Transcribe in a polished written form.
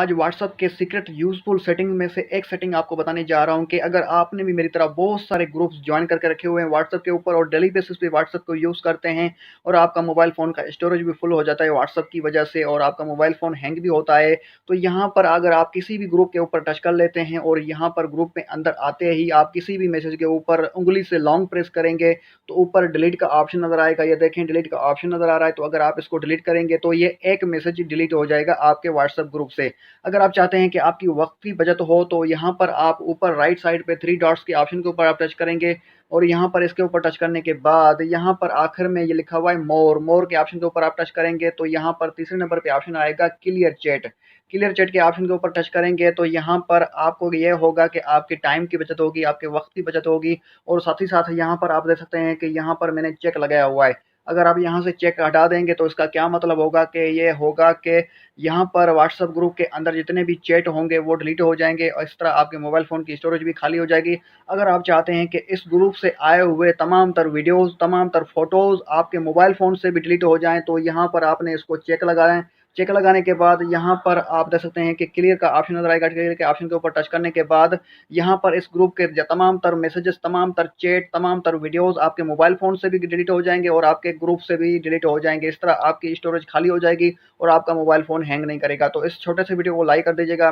आज व्हाट्सएप के secret useful setting में से एक सेटिंग आपको बताने जा रहा हूँ कि अगर आपने भी मेरी तरह बहुत सारे ग्रुप्स ज्वाइन करके रखे हुए हैं व्हाट्सएप के ऊपर और डेली बेसिस पे व्हाट्सएप को यूज़ करते हैं और आपका मोबाइल फ़ोन का स्टोरेज भी फुल हो जाता है व्हाट्सएप की वजह से और आपका मोबाइल फ़ोन हैंग भी होता है, तो यहाँ पर अगर आप किसी भी ग्रुप के ऊपर टच कर लेते हैं और यहाँ पर ग्रुप में अंदर आते ही आप किसी भी मैसेज के ऊपर उंगली से लॉन्ग प्रेस करेंगे तो ऊपर डिलीट का ऑप्शन नज़र आएगा। ये देखें डिलीट का ऑप्शन नज़र आ रहा है, तो अगर आप इसको डिलीट करेंगे तो ये एक मैसेज डिलीट हो जाएगा आपके व्हाट्सएप ग्रुप से। अगर आप चाहते हैं कि आपकी वक्त की बचत हो तो यहाँ पर आप ऊपर राइट साइड पे 3 डॉट्स के ऑप्शन के ऊपर आप टच करेंगे और यहाँ पर इसके ऊपर टच करने के बाद यहाँ पर आखिर में ये लिखा हुआ है मोर के ऑप्शन के ऊपर आप टच करेंगे तो यहाँ पर तीसरे नंबर पे ऑप्शन आएगा क्लियर चैट के ऑप्शन के ऊपर टच करेंगे तो यहाँ पर आपको ये होगा कि आपके टाइम की बचत होगी, आपके वक्त की बचत होगी और साथ ही साथ यहाँ पर आप देख सकते हैं कि यहाँ पर मैंने चेक लगाया हुआ है। अगर आप यहाँ से चेक हटा देंगे तो इसका क्या मतलब होगा कि ये होगा कि यहाँ पर व्हाट्सएप ग्रुप के अंदर जितने भी चैट होंगे वो डिलीट हो जाएंगे और इस तरह आपके मोबाइल फ़ोन की स्टोरेज भी खाली हो जाएगी। अगर आप चाहते हैं कि इस ग्रुप से आए हुए तमाम तर वीडियोज़, तमाम तर फ़ोटोज़ आपके मोबाइल फ़ोन से भी डिलीट हो जाएँ तो यहाँ पर आपने इसको चेक लगाएँ। चेक लगाने के बाद यहाँ पर आप देख सकते हैं कि क्लियर का ऑप्शन नज़र आएगा। क्लियर के ऑप्शन के ऊपर टच करने के बाद यहाँ पर इस ग्रुप के तमाम तर मैसेजेस, तमाम तर चैट, तमाम तर वीडियोज़ आपके मोबाइल फ़ोन से भी डिलीट हो जाएँगे और आपके ग्रुप से भी डिलीट हो जाएँगे। इस तरह आपकी स्टोरेज खाली हो जाएगी और आपका मोबाइल फ़ोन हैंग नहीं करेगा। तो इस छोटे से वीडियो को लाइक कर दीजिएगा।